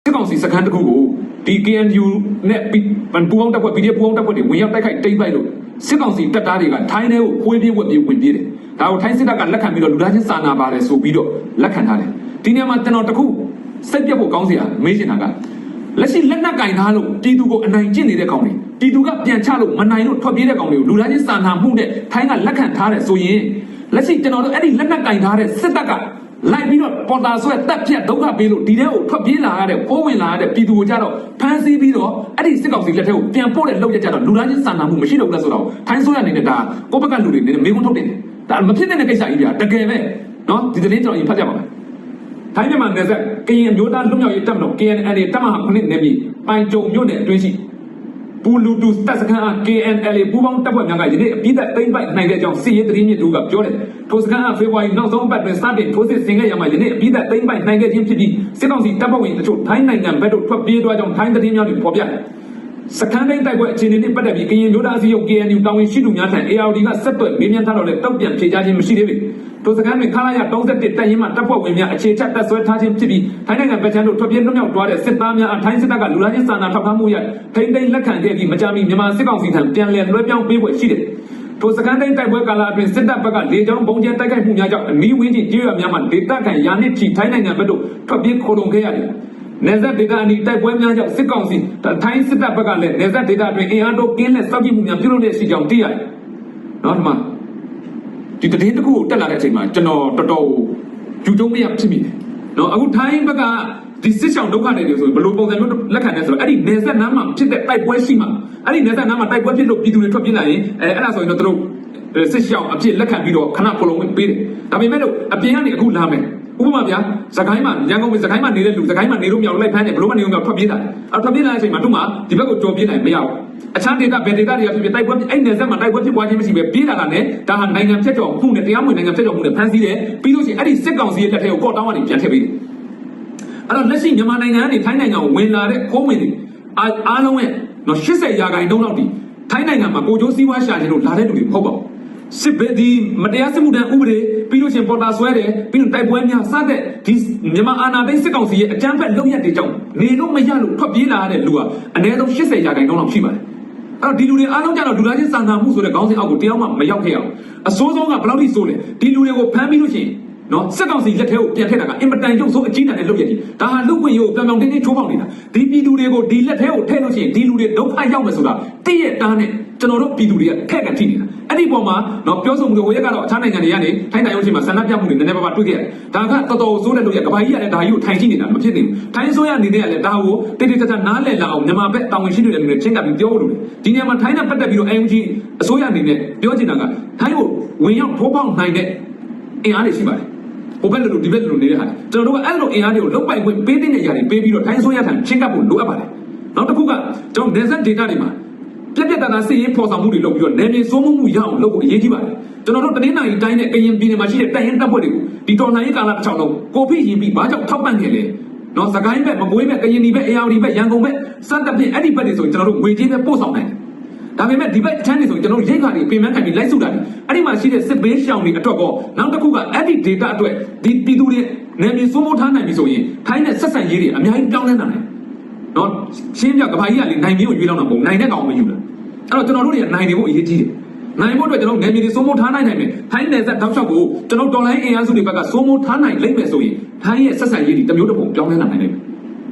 စစ်ကောင်စီစခန်းတစ်ခုကိုဒီ KNU နဲ့ပူပေါင်းတပ်ဖွဲ့ PDF ပူပေါင်းတပ်ဖွဲ့တွေဝင်ရောက်တိုက်ခိုက်တိမ့်ပိုက်လို့စစ်ကောင်စီတပ်သားတွေကထိုင်းထဲကိုခွေးပြေးဝက်ပြေးဝင်ပြေးတယ်။ဒါကိုထိုင်းစစ်တပ်ကလက်ခံပြီးတော့လူသားချင်းစာနာပါတယ်ဆိုပြီးတော့လက်ခံထားတယ်။ဒီနေရာမှာကျွန်တော်တခုစိတ်ပြတ်ဖို့ကောင်းစရာမေးချင်တာကလက်ရှိလက်နက်ကင်ထားလို့ပြည်သူကိုအနိုင်ကျင့်နေတဲ့ကောင်တွေပြည်သူကပြန်ချလို့မနိုင်လို့ထွက်ပြေးတဲ့ကောင်တွေကိုလူသားချင်းစာနာမှုနဲ့ထိုင်းကလက်ခံထားတယ်ဆိုရင်လက်ရှိကျွန်တော်တို့အဲ့ဒီလက်နက်ကင်ထားတဲ့စစ်တပ်ကလိုက်ပြီးတော့ပေါ်တာဆွဲတက်ဖြတ်ဒုက္ခပေးလို့ဒီထဲကိုထွက်ပြေးလာရတဲ့ပိုးဝင်လာရတဲ့ပြည်သူကိုကြတော့ဖမ်းဆီးပြီးတော့အဲ့ဒီစစ်ကောင်စီလက်ထဲကိုပြန်ပို့တဲ့လောက်ရကြတော့လူသားချင်းစာနာမှုမရှိတော့ဘူးလားဆိုတော့ထိုင်းဆိုရအနေနဲ့ဒါကိုယ့်ဘက်ကလူတွေနေမေးခွန်းထုတ်တယ်ဒါမဖြစ်တဲ့ကိစ္စကြီးပြတကယ်ပဲနော်ဒီသတင်းကျွန်တော်ရင်ဖတ်ကြပါမယ်ထိုင်းမြန်မာနယ်စပ်ကရင်မျိုးသားလွတ်မြောက်ရေးတပ်မတော် KNL တပ်မဟာ9နယ်မြေပိုင်ကြုံမြို့နယ်အတွင်းရှိပူလူတူတပ်စခန်းအား KNL ပူပေါင်းတပ်ဖွဲ့များကယနေ့အပြည့်သက်သိမ်းပိုက်နိုင်တဲ့အကြောင်းစစ်ရေးသတင်းမြစ်တို့ကပြောတယ်ထိုစခန်းအားဖေဖော်ဝါရီနောက်ဆုံးပတ်တွင်စတင်ထိုးစစ်ဆင်ခဲ့ရမှာယနေ့အပြည့်သက်သိမ်းပိုက်နိုင်ခဲ့ခြင်းဖြစ်ပြီးစစ်ကောင်စီတပ်ဖွဲ့ဝင်တချို့ထိုင်းနိုင်ငံဘက်သို့ထွက်ပြေးသွားကြောင်းထိုင်းသတင်းများတွင်ဖော်ပြတယ်စခန်းတိုင်းတိုက်ပွဲအခြေအနေနဲ့ပတ်သက်ပြီးကရင်မျိုးသားအစည်းအရုံး KNU တာဝန်ရှိသူများထံ ARD ကဆက်သွယ်မေးမြန်းထားတော့လည်းတောက်ပြန်ဖြေကြားခြင်းမရှိသေးပေထိုစခန်းတွင်ခလာရ31တပ်ရင်းမှတပ်ဖွဲ့ဝင်များအခြေချတပ်ဆွဲထားခြင်းဖြစ်ပြီးထိုင်းနိုင်ငံဗဟန်းတို့ထွက်ပြေးလွတ်မြောက်သွားတဲ့စစ်သားများအထိုင်းစစ်တပ်ကလူသားချင်းစာနာထောက်ထားမှုရထိမ့်သိမ်းလက်ခံခဲ့ပြီးမကြာမီမြန်မာစစ်ကောင်စီထံပြန်လည်လွှဲပြောင်းပေးဖို့ရှိတယ်ထိုစခန်းတိုင်းတိုက်ပွဲကာလအတွင်းစစ်တပ်ဘက်ကလေကြောင်းပုံကျဲတိုက်ခိုက်မှုများကြောင့်အမီးဝင်းကျင်ကျေးရွာများမှာဒေသခံရာနှစ်ချီထိုင်းနိုင်ငံဘက်သို့ထွက်ပြေးခိုလုံခဲ့ရတယ်နယ်စပ်ဒေသအနီးတိုက်ပွဲများကြောင့်စစ်ကောင်စီထိုင်းစစ်တပ်ဘက်ကလည်းနယ်စပ်ဒေသအတွင်းအင်အားတိုးကင်းလက်စောင့်ကြည့်မှုများပြုလုပ်နေရှိကြောင်းသိရတယ်။နောက်တစ်မှာဒီတည်င်းတစ်ခုကိုတက်လာတဲ့အချိန်မှာကျွန်တော်တော်တော်ဂျူကျုံမရဖြစ်မိတယ်။နော်အခုထိုင်းဘက်ကဒီစစ်ဆောင်ဒုက္ခတွေဆိုဘယ်လိုပုံစံမျိုးလက်ခံလဲဆိုတော့အဲ့ဒီနယ်စပ်နားမှာဖြစ်တဲ့တိုက်ပွဲရှိမှာအဲ့ဒီနယ်စပ်နားမှာတိုက်ပွဲဖြစ်လို့ပြည်သူတွေထွက်ပြေးလာရင်အဲ့ဒါဆိုရင်တော့သူတို့စစ်ဆောင်အဖြစ်လက်ခံပြီးတော့ခဏပလုံပေးတယ်။ဒါပေမဲ့လို့အပြင်ကနေအခုလာမယ်ဥပမာဗျာစကိုင်းမှာရန်ကုန်မှာစကိုင်းမှာနေတဲ့လူစကိုင်းမှာနေလို့မရဘူးလိုက်ဖမ်းတယ်ဘလို့မနေလို့မရထွက်ပြေးတာထွက်ပြေးလာတဲ့အချိန်မှာတို့မှဒီဘက်ကိုကြော်ပြေးနိုင်မရဘူးအခြားဒေသဘယ်ဒေသတွေကဖြစ်ဖြစ်တိုက်ပွဲအဲ့နယ်စပ်မှာတိုက်ပွဲဖြစ်ပွားခြင်းမရှိပဲပြေးလာတာနဲ့ဒါဟာနိုင်ငံဖြတ်ကျော်မှုနဲ့တရားမဝင်နိုင်ငံဖြတ်ကျော်မှုနဲ့ဖမ်းဆီးတယ်ပြီးလို့ရှိရင်အဲ့ဒီစစ်ကောင်စီရဲ့လက်ထဲကိုကော့တောင်းကနေပြန်ထည့်ပေးတယ်အဲ့တော့လက်ရှိမြန်မာနိုင်ငံကနေထိုင်းနိုင်ငံကိုဝင်လာတဲ့ခိုးဝင်တွေအားလုံးရဲ့နော်80%လောက်ဒီထိုင်းနိုင်ငံမှာကိုကျိုးစည်းဝါးရှာခြင်းလို့လာတဲ့လူတွေမဟုတ်ပါဘူးစစ်ဘေးဒီမတရားစစ်မှုတန်းဥပဒေပြီးလို့ရှင်ပေါ်တာဆွဲတယ်ပြီးတော့တိုက်ပွဲများစတဲ့ဒီမြန်မာအာဏာသိမ်းစစ်ကောင်စီရဲ့အကြမ်းဖက်လုပ်ရက်တွေကြောင့်နေလို့မရလို့ထွက်ပြေးလာရတဲ့လူကအနည်းဆုံး80%လောက်ရှိပါတယ်အဲ့တော့ဒီလူတွေအားလုံးကြတော့လူသားချင်းစာနာမှုဆိုတဲ့ခေါင်းစဉ်အောက်ကိုတရားမှမရောက်ခဲ့အောင်အစိုးဆုံးကဘယ်လောက်ထိဆိုလဲဒီလူတွေကိုဖမ်းပြီးလို့ရှင်နော်စစ်ကောင်စီလက်ထဲကိုပြန်ထည့်တာကအင်မတန်ကျုပ်ဆိုးအကြီးတန်းတဲ့လုပ်ရက်ကြီးဒါဟာလူ့ဝင်ရိုးပြောင်ပြောင်တင်းတင်းချိုးပေါက်နေတာဒီပြည်သူတွေကိုဒီလက်ထဲကိုထည့်လို့ရှိရင်ဒီလူတွေဒုက္ခရောက်မယ်ဆိုတာတည့်ရဲ့တားနဲ့ကျွန်တော်တို့ပြည်သူတွေကအခက်အခဲထိနေတာအဲ့ဒီပုံမှာတော့ပြောဆိုမှုတွေဟိုရက်ကတော့အခြားနိုင်ငံတွေကနေထိုင်းနိုင်ငံရှိမှာဆန္ဒပြမှုတွေနည်းနည်းပါးပါးတွေ့ခဲ့ရတယ်ဒါကတော်တော်ဆိုးတဲ့လုပ်ရက်ကဘာကြီးကလည်းဒါကြီးကိုထိုင်ကြည့်နေတာမဖြစ်သေးဘူးထိုင်းဆိုရအနေနဲ့ကလည်းဒါကိုတိတိကျကျနားလည်လာအောင်မြန်မာဘက်တာဝန်ရှိနေတဲ့လူတွေချင်းကပြီးပြောလို့ဒီနေရာမှာထိုင်းနဲ့ပတ်သက်ပြီးတော့ AUG အစိုးရအနေနဲ့ပြောချင်တာကထိုင်းကိုဝင်ရောက်ထိုးပေါက်နိုင်တဲ့အင်အားတွေရှိပါတယ်ဟိုဘက်လူဒီဘက်လူနေတဲ့ဟာကျွန်တော်တို့ကအဲ့လိုအင်အားတွေကိုလုတ်ပိုက်ခွင့်ပေးတဲ့နေရာတွေပေးပြီးတော့ထိုင်းဆိုရထံချင်းကပ်ဖို့လိုအပ်ပါတယ်နောက်တစ်ခုကကျွန်တော် desert data တွေမှာပြက်ပြက်တနာစစ်ရေးဖော်ဆောင်မှုတွေလုပ်ပြီးတော့နယ်မြေစိုးမိုးမှုရအောင်လုပ်ဖို့အရေးကြီးပါတယ်ကျွန်တော်တို့တနင်္လာရီတိုင်းနဲ့ကရင်ပြည်နယ်မှာရှိတဲ့တပ်ရင်းတပ်ဖွဲ့တွေကိုဒီတော်လှန်ရေးကာလတစ်ချောင်းလုံးကိုဖိရင်ပြီးဘာကြောင့်ထောက်ပံ့ခဲ့လဲနော်စကိုင်းဘက်မကွေးဘက်ကရင်ပြည်ဘက် ARD ဘက်ရန်ကုန်ဘက်စသဖြင့်အဲ့ဒီဘက်တွေဆိုရင်ကျွန်တော်တို့ငွေကြေးပဲပို့ဆောင်နိုင်တယ်ဒါပေမဲ့ဒီဘက်အချမ်းတွေဆိုရင်ကျွန်တော်တို့ရိတ်ခါတွေပြင်ပန်းခံပြီးလိုက်စုတာတွေအဲ့ဒီမှာရှိတဲ့စစ်ဘေးရှောင်တွေအတွက်ကောနောက်တစ်ခုကအဲ့ဒီ data အတွက်ဒီပြည်သူတွေနယ်မြေစိုးမိုးထားနိုင်ပြီဆိုရင်ထိုင်းနဲ့ဆက်ဆံရေးတွေအများကြီးပြောင်းလဲနိုင်တယ်နော်ရှင်းပြကဘာကြီးကလေနိုင်မျိုးကိုရွေးလောက်တာပုံနိုင်တဲ့ကောင်မယူလားအဲ့တော့ကျွန်တော်တို့တွေကနိုင်နေဖို့အရေးကြီးတယ်နိုင်ဖို့အတွက်ကျွန်တော်နယ်မြေတွေစိုးမိုးထားနိုင်မယ်ထိုင်းနယ်စပ်တောက်လျှောက်ကိုကျွန်တော်တော်လိုင်းအင်အားစုတွေဘက်ကစိုးမိုးထားနိုင်လိမ့်မယ်ဆိုရင်ထိုင်းရဲ့ဆက်ဆံရေးတွေတစ်မျိုးတစ်ပုံပြောင်းလဲနိုင်တယ်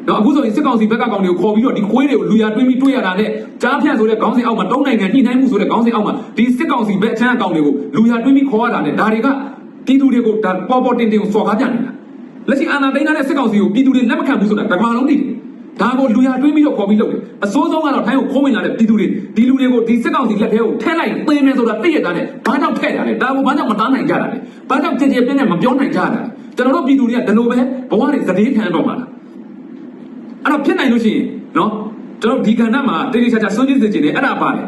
နော်အခုဆိုရင်စစ်ကောင်စီဘက်ကကောင်တွေကိုခေါ်ပြီးတော့ဒီခွေးတွေကိုလူရတွင်းပြီးတွေ့ရတာနဲ့ကြားဖြန့်ဆိုတဲ့ခေါင်းစဉ်အောက်မှာတုံးနိုင်ငံညှိနှိုင်းမှုဆိုတဲ့ခေါင်းစဉ်အောက်မှာဒီစစ်ကောင်စီဘက်အချမ်းအကောင်တွေကိုလူရတွင်းပြီးခေါ်ရတာနဲ့ဒါတွေကပြည်သူတွေကိုဒါပေါ်ပေါ်တင်တင်ကိုစော်ကားပြနေတာလက်ရှိအာဏာသိမ်းထားတဲ့စစ်ကောင်စီကိုပြည်သူတွေလက်မခံဘူးဆိုတာတကမ္ဘာလုံးသိတယ်ဒါကိုလူရတွင်းပြီးတော့ခေါ်ပြီးလုပ်တယ်အစိုးဆုံးကတော့ထိုင်းကိုခိုးဝင်လာတဲ့ပြည်သူတွေဒီလူတွေကိုဒီစစ်ကောင်စီလက်ထဲကိုထည့်လိုက်သိမယ်ဆိုတာသိရတာနဲ့ဘာကြောင့်ထည့်တာလဲဒါကိုဘာကြောင့်မတားနိုင်ကြတာလဲဘာကြောင့်ကြည်ကြည်ပြင်းပြင်းမပြောနိုင်ကြတာလဲကျွန်တော်တို့ပြည်သူတွေကဒီလိုပဲဘဝတွေသတိခံတော့မှာလားအဲ့တော့ဖြစ်နိုင်လို့ရှိရင်နော်ကျွန်တော်ဒီကဏ္ဍမှာတိတိကျကျဆွေးနွေးစေချင်တယ်အဲ့ဒါပါတယ်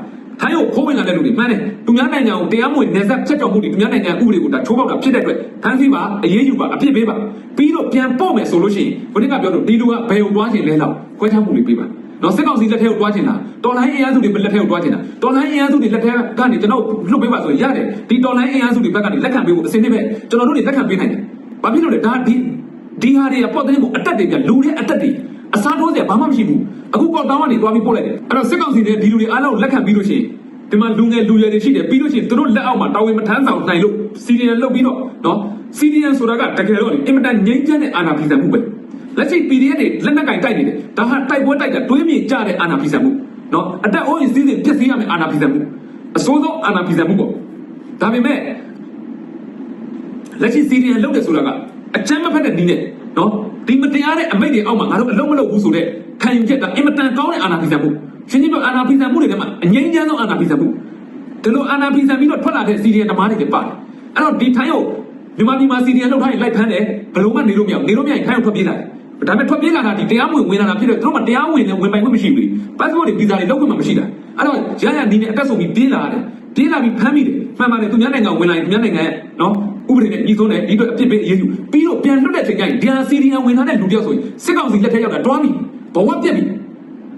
ထိုင်းကိုခိုးဝင်လာတဲ့လူတွေမှန်တယ်သူများနိုင်ငံကိုတရားမဝင်နယ်စပ်ချက်တော်မှုတွေသူများနိုင်ငံဥပဒေကိုဒါချိုးဖောက်တာဖြစ်တဲ့အတွက်ဖမ်းဆီးပါအရေးယူပါအပြစ်ပေးပါပြီးတော့ပြန်ပို့မယ်ဆိုလို့ရှိရင်ဘုရင်ကပြောလို့ဒီလူကဘယ်ကိုတွားချင်လဲတော့ခွဲခြားမှုတွေပေးပါနော်စစ်ကောင်စီလက်ထဲကိုတွားချင်တာတော်လိုင်းအင်အားစုတွေလက်ထဲကိုတွားချင်တာတော်လိုင်းအင်အားစုတွေလက်ထဲကနေကျွန်တော်လွတ်ပေးပါဆိုရတယ်ဒီတော်လိုင်းအင်အားစုတွေဘက်ကနေလက်ခံပေးဖို့အစင်းနေပဲကျွန်တော်တို့တွေလက်ခံပေးနိုင်တယ်ဘာဖြစ်လို့လဲဒါဒီဟာတွေကပေါ့တဲ့မို့အတက်တွေပြလူတွေအတက်တွေ အစားထိုးစရာဘာမှမရှိဘူးအခုကောက်တောင်းကနေတွားပြီးပို့လိုက်တယ်အဲ့တော့စစ်ကောင်စီတွေဒီလူတွေအားလုံးလက်ခံပြီးလို့ရှိရင်ဒီမှာလူငယ်လူရွယ်တွေရှိတယ်ပြီးလို့ရှိရင်သူတို့လက်အောက်မှာတာဝန်မထမ်းဆောင်နိုင်လို့စီဒီအန်လုပ်ပြီးတော့နော်စီဒီအန်ဆိုတာကတကယ်တော့အင်မတန်ငြိမ်းချမ်းတဲ့အာဏာဖီဆန်မှုပဲလက်ရှိ PDF တွေလက်နက်ကင်တိုက်နေတယ်ဒါဟာတိုက်ပွဲတိုက်တာတွေးမြင်ကြတဲ့အာဏာဖီဆန်မှုနော်အတက်အိုးရင်စီးစဉ်ဖြစ်စီရမယ်အာဏာဖီဆန်မှုအစိုးဆုံးအာဏာဖီဆန်မှုပေါ့ဒါပေမဲ့လက်ရှိစီဒီအန်လုပ်တယ်ဆိုတာကအချမ်းမဖက်တဲ့နည်းနဲ့နော်ဒီမတရားတဲ့အမိတ်တွေအောက်မှာငါတို့အလုံးမလုံးဘူးဆိုတဲ့ခံယူချက်ကအင်မတန်ကောင်းတဲ့အာဏာဖီဆန်မှုရှင်းရှင်းပြောအာဏာဖီဆန်မှုတွေထဲမှာအငြိမ်းချမ်းဆုံးအာဏာဖီဆန်မှုဒီလိုအာဏာဖီဆန်ပြီးတော့ထွက်လာတဲ့စီဒီအန်ဓမ္မတွေပါတယ်အဲ့တော့ဒီထိုင်းကိုမြန်မာပြည်မှာစီဒီအန်လောက်ထားရင်လိုက်ဖမ်းတယ်ဘယ်လိုမှနေလို့မရဘူးနေလို့မရရင်ထိုင်းကိုထွက်ပြေးလာတယ်ဒါပေမဲ့ထွက်ပြေးလာတာဒီတရားဝင်လာတာဖြစ်တယ်သူတို့မှတရားဝင်နဲ့ဝင်ပိုင်ခွင့်မရှိဘူးပတ်စပို့တွေဗီဇာတွေလောက်ခွင့်မှမရှိတာအဲ့တော့ရရနီးနဲ့အတက်ဆုံးပြီးပြေးလာတယ်ပြေးလာပြီးဖမ်းမိတယ်မှန်ပါတယ်သူများနိုင်ငံဝင်လာရင်သူများနိုင်ငံရဲ့နော်ဥပဒေနဲ့ညီဆုံးတယ်ဒီအတွက်အပြစ်ပေးအရေးယူပြီးတော့ပြန်လွတ်တဲ့ချိန်ကျရင်ဒီဟာစီဒီအန်ဝင်လာတဲ့လူတယောက်ဆိုရင်စစ်ကောင်စီလက်ထက်ရောက်တာတွားပြီဘဝပြက်ပြီ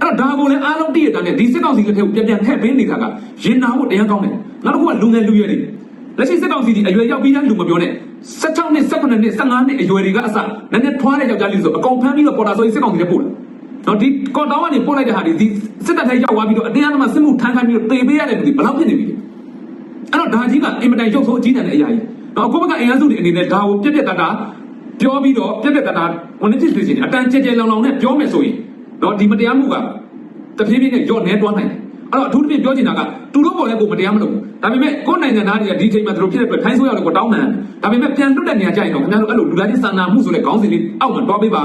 အဲ့တော့ဒါကိုလည်းအားလုံးတည့်ရတဲ့ဒီစစ်ကောင်စီလက်ထက်ကိုပြန်ထည့်ပေးနေတာကရင်နာဖို့တရားကောင်းတယ်နောက်တစ်ခုကလူငယ်လူရွယ်တွေလက်ရှိစစ်ကောင်စီဒီအရွယ်ရောက်ပြီးသားလူမပြောနဲ့16နှစ်18နှစ်15နှစ်အရွယ်တွေကအစနည်းနည်းထွားတဲ့ယောက်ျားလေးဆိုအကောင်ဖမ်းပြီးတော့ပေါ်တာဆိုရင်စစ်ကောင်စီလည်းပို့တယ်နော်ဒီကော်တောင်းကနေပို့လိုက်တဲ့ဟာဒီစစ်တပ်ထဲရောက်သွားပြီးတော့အတင်းအဓမ္မစစ်မှုထမ်းခိုင်းပြီးတော့တေပေးရတဲ့လူတွေဘယ်လောက်ဖြစ်နေပြီအဲ့တော့ဒါကြီးကအင်မတန်ရုပ်ဆိုးအကြီးတန်းတဲ့အရာကြီးနော်အခုဘက်ကအင်အားစုတွေအနေနဲ့ဒါကိုပြက်ပြက်တတ်တာပြောပြီးတော့ပြက်ပြက်တတ်တာဝန်ကြီးတွေချင်းအတန်ကြဲကြဲလောင်လောင်နဲ့ပြောမယ်ဆိုရင်နော်ဒီမတရားမှုကတဖြည်းဖြည်းနဲ့ညော့နေတွားနိုင်တယ်အဲ့တော့အထူးသဖြင့်ပြောချင်တာကသူတို့ပေါ်လည်းကိုမတရားမလုပ်ဘူးဒါပေမဲ့ကိုယ်နိုင်ငံသားတွေကဒီချိန်မှာသူတို့ဖြစ်တဲ့အတွက်ထိုင်းဆိုရလို့ကိုတောင်းမှန်ဒါပေမဲ့ပြန်လွတ်တဲ့နေရာကြရင်တော့ခင်ဗျားတို့အဲ့လိုလူသားချင်းစာနာမှုဆိုတဲ့ခေါင်းစဉ်လေးအောက်မှာတွားပေးပါ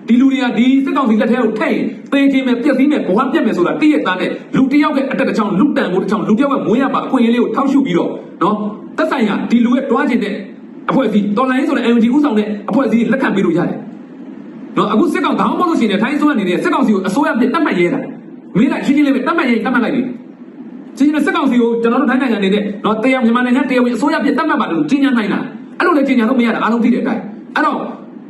ဒီလူတွေကဒီစစ်ကောင်စီလက်ထဲကိုထည့်ရင်သေခြင်းပဲပြည့်စည်မယ်ဘဝပြတ်မယ်ဆိုတာတည့်ရသားနဲ့လူတယောက်ရဲ့အတက်တစ်ချောင်းလူတန်ဖို့တစ်ချောင်းလူတယောက်ရဲ့မွေးရပါအခွင့်အရေးလေးကိုထောက်ရှုပြီးတော့နော်သက်ဆိုင်ရာဒီလူရဲ့တွားခြင်းတဲ့အဖွဲ့အစည်းတော်လိုင်းဆိုတဲ့ MNG ဥဆောင်တဲ့အဖွဲ့အစည်းလက်ခံပေးလို့ရတယ်နော်အခုစစ်ကောင်ဒါမှမဟုတ်လို့ရှိရင်ထိုင်းဆိုရနေတဲ့စစ်ကောင်စီကိုအစိုးရပြတ်တတ်မှတ်ရဲတာမင်းလိုက်ရှင်းရှင်းလေးပဲတတ်မှတ်ရင်တတ်မှတ်လိုက်ပြီရှင်းရှင်းစစ်ကောင်စီကိုကျွန်တော်တို့ထိုင်းနိုင်ငံနေနဲ့တော့တရားမြန်မာနိုင်ငံတရားဝင်အစိုးရပြတတ်မှတ်ပါတယ်လို့ကြီးညာနိုင်တာအဲ့လိုလေကြီးညာလို့မရတာအားလုံးသိတဲ့အတိုင်းအဲ့တော့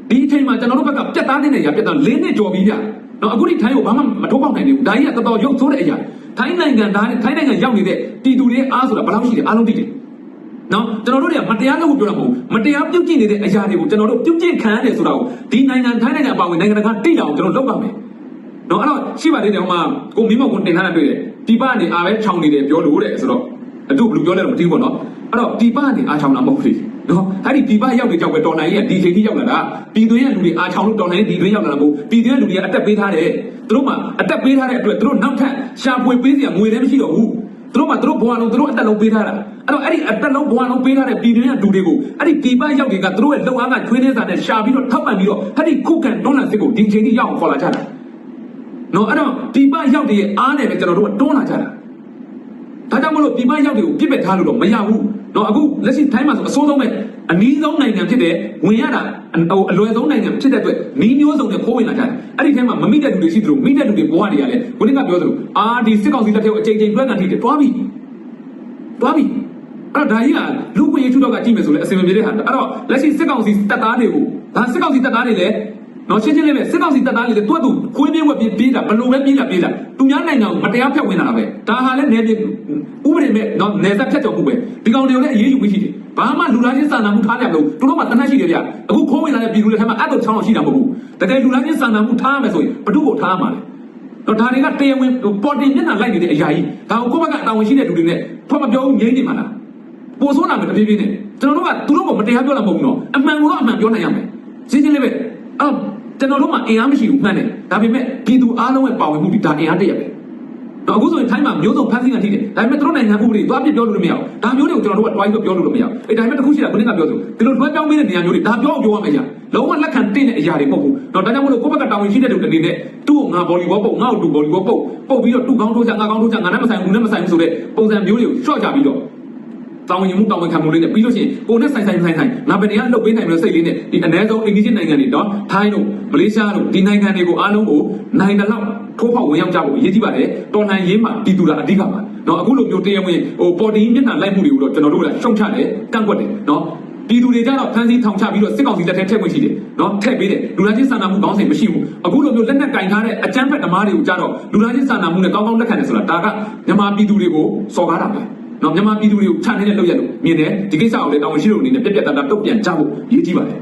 ဒီအချိန်မှာကျွန်တော်တို့ဘက်ကပြတ်သားတဲ့နေရာပြတ်သား၄နှစ်ကျော်ပြီးပြနော်အခုဒီထိုင်းကိုဘာမှမထိုးပေါက်နိုင်ဘူးဒါကြီးကတော်တော်ရုပ်ဆိုးတဲ့အရာထိုင်းနိုင်ငံသားနဲ့ထိုင်းနိုင်ငံရောက်နေတဲ့ပြည်သူတွေအားဆိုတာဘယ်လောက်ရှိတယ်အားလုံးသိတယ်နော်ကျွန်တော်တို့တွေကမတရားလုပ်ဖို့ပြောတာမဟုတ်ဘူးမတရားပြုတ်ကျင့်နေတဲ့အရာတွေကိုကျွန်တော်တို့ပြုတ်ကျင့်ခံရတယ်ဆိုတာကိုဒီနိုင်ငံထိုင်းနိုင်ငံအပါအဝင်နိုင်ငံတကာသိအောင်ကျွန်တော်လုပ်ပါမယ်နော်အဲ့တော့ရှိပါသေးတယ်ဟိုမှာကိုမင်းမောင်ကိုတင်ထားတာတွေ့တယ်ဒီပကနေအားပဲခြောင်နေတယ်ပြောလို့တဲ့ဆိုတော့အတူဘယ်လိုပြောလဲတော့မသိဘူးပေါ့နော်အဲ့တော့ဒီပကနေအားခြောင်တာမဟုတ်ဘူးနော်အဲ့ဒီဒီပရောက်နေကြောက်ပဲတော်နိုင်ရဲ့ဒီချိန်ကြီးရောက်လာတာပြည်သွင်းရဲ့လူတွေအားခြောင်လို့တော်နိုင်ဒီတွင်းရောက်လာတာမဟုတ်ပြည်သွင်းရဲ့လူတွေကအတက်ပေးထားတယ်သူတို့မှအတက်ပေးထားတဲ့အတွက်သူတို့နောက်ထပ်ရှာဖွေပေးစရာငွေလည်းမရှိတော့ဘူးသူတို့မှသူတို့ဘဝလုံးသူတို့အတက်လုံးပေးထားတာအဲ့တော့အဲ့ဒီအတက်လုံးဘဝလုံးပေးထားတဲ့ပြည်တွင်းရဲ့လူတွေကိုအဲ့ဒီဒီပရောက်တွေကသူတို့ရဲ့လုံအားကချွေးနေစာနဲ့ရှာပြီးတော့ထောက်ပံ့ပြီးတော့အဲ့ဒီခုခံတွန်းလှန်စစ်ကိုဒီချိန်ကြီးရောက်အောင်ခေါ်လာကြတာနော်အဲ့တော့ဒီပရောက်တွေအားနဲ့ပဲကျွန်တော်တို့ကတွန်းလာကြတာဒါကြောင့်မလို့ဒီပရောက်တွေကိုပြစ်ပယ်ထားလို့တော့မရဘူးနော်အခုလက်ရှိထိုင်းမှာဆိုအစိုးဆုံးပဲအနည်းဆုံးနိုင်ငံဖြစ်တဲ့ဝင်ရတာအလွယ်ဆုံးနိုင်ငံဖြစ်တဲ့အတွက်နီးမျိုးစုံနဲ့ခိုးဝင်လာကြတယ်အဲ့ဒီထဲမှာမမိတဲ့လူတွေရှိသလိုမိတဲ့လူတွေဘဝတွေကလည်းခုနကပြောသလိုဒီစစ်ကောင်စီလက်ထက်ကိုအချိန်ချင်းတွဲကန်ထိတယ်တွားပြီအဲ့တော့ဒါကြီးကလူ့ခွင့်ရေးထုတော့ကကြည့်မယ်ဆိုလဲအစင်မပြေတဲ့ဟာအဲ့တော့လက်ရှိစစ်ကောင်စီတပ်သားတွေကိုဒါစစ်ကောင်စီတပ်သားတွေလည်းနော်ရှင်းရှင်းလေးပဲစစ်ကောင်စီတပ်သားတွေလည်းတွတ်သူခွေးပြေးဝက်ပြေးတာဘလို့ပဲပြေးတာသူများနိုင်ငံကိုမတရားဖျက်ဝင်လာတာပဲဒါဟာလည်းနယ်မြေဥပဒေမဲ့နော်နယ်စပ်ဖြတ်ကျော်မှုပဲဒီကောင်တွေကိုလည်းအရေးယူပြီးရှိတယ်ဘာမှလူသားချင်းစာနာမှုထားကြမလို့သူတို့မှတနတ်ရှိတယ်ဗျအခုခိုးဝင်လာတဲ့ပြည်သူတွေထဲမှာအဲ့တော့ချောင်းအောင်ရှိတာမဟုတ်ဘူးတကယ်လူသားချင်းစာနာမှုထားရမယ်ဆိုရင်ဘယ်သူ့ကိုထားရမှာလဲတော့ဒါတွေကတရားဝင်ပေါ်တင်မျက်နှာလိုက်နေတဲ့အရာကြီးဒါကိုကိုယ့်ဘက်ကအတာဝန်ရှိတဲ့လူတွေနဲ့ထွက်မပြောဘူးငြိမ်းနေမှာလားပို့ဆိုးလာမယ်တပြေးပြေးနဲ့ကျွန်တော်တို့ကသူတို့ကမတရားပြောတာမဟုတ်ဘူးနော်အမှန်ကိုတော့အမှန်ပြောနိုင်ရမယ်ရှင်းရှင်းလေးပဲကျွန်တော်တို့မှအင်အားမရှိဘူးမှန်တယ်ဒါပေမဲ့ပြည်သူအားလုံးရဲ့ပါဝင်မှုဒီဒါအင်အားတရက်ပဲတော့အခုဆိုရင်ထိုင်းမှာမျိုးစုံဖန်ဆီးกันထိတယ်ဒါပေမဲ့တို့နိုင်ငံဥပဒေသွားပြပြောလို့မရဘူးဒါမျိုးတွေကိုကျွန်တော်တို့ကတွိုင်းပြောလို့မရဘူးဒါပေမဲ့တစ်ခုရှိတာခုနကပြောဆိုဒီလိုတွဲပြောင်းပေးတဲ့နေရာမျိုးတွေဒါပြောရမယ်ကြာလုံးဝလက်ခံတင်တဲ့အရာတွေမဟုတ်ဘူးတော့ဒါကြောင့်မလို့ကိုယ့်ဘက်ကတာဝန်ရှိတဲ့လူတွေအနေနဲ့သူ့ကိုငါဘောလီဘောပုတ်ငါ့ကိုတူဘောလီဘောပုတ်ပြီးတော့တူကောင်းထိုးချငါကောင်းထိုးချငါနဲ့မဆိုင်ဘူးနဲ့မဆိုင်ဘူးဆိုတဲ့ပုံစံမျိုးတွေကိုရှော့ချပြီးတော့တောင်းရင်မှုတောင်းခံမှုလေးနဲ့ပြီးလို့ရှိရင်ကိုနဲ့ဆိုင်ငါဘယ်နေရာလှုပ်ပေးနိုင်မလို့စိတ်လေးနဲ့ဒီအ ਨੇ ဆုံးအိန္ဒိယနိုင်ငံတွေတော့ထိုင်းတို့မလေးရှားတို့ဒီနိုင်ငံတွေကိုအားလုံးကိုနိုင်တယ်လောက်ထိုးဖောက်ဝင်ရောက်ကြဖို့အရေးကြီးပါတယ်တော်လှန်ရေးမှာပြည်သူကအဓိကပါနော်အခုလိုမျိုးတရားဝင်ပေါ်တင်မျက်နှာလိုက်မှုတွေကိုတော့ကျွန်တော်တို့ကရှုံချတယ်ကန့်ကွက်တယ်နော်ပြည်သူတွေကြတော့ဖမ်းဆီးထောင်ချပြီးတော့စစ်ကောင်စီလက်ထဲထည့်ဝင်ရှိတယ်နော်ထည့်ပေးတယ်လူသားချင်းစာနာမှုကောင်းစဉ်မရှိဘူးအခုလိုမျိုးလက်နက်ကင်ထားတဲ့အကြမ်းဖက်ဓမ္မတွေကိုကြတော့လူသားချင်းစာနာမှုနဲ့ကောင်းကောင်းလက်ခံတယ်ဆိုတာဒါကမြန်မာပြည်သူတွေကိုစော်ကားတာပဲနော်မြန်မာပြည်သူတွေကိုခြံနေတဲ့လုပ်ရလို့မြင်တယ်ဒီကိစ္စကိုလည်းတာဝန်ရှိတဲ့လူအနေနဲ့ပြက်ပြက်သားသားတုတ်ပြန်ကြဖို့ရည်ကြီးပါတယ်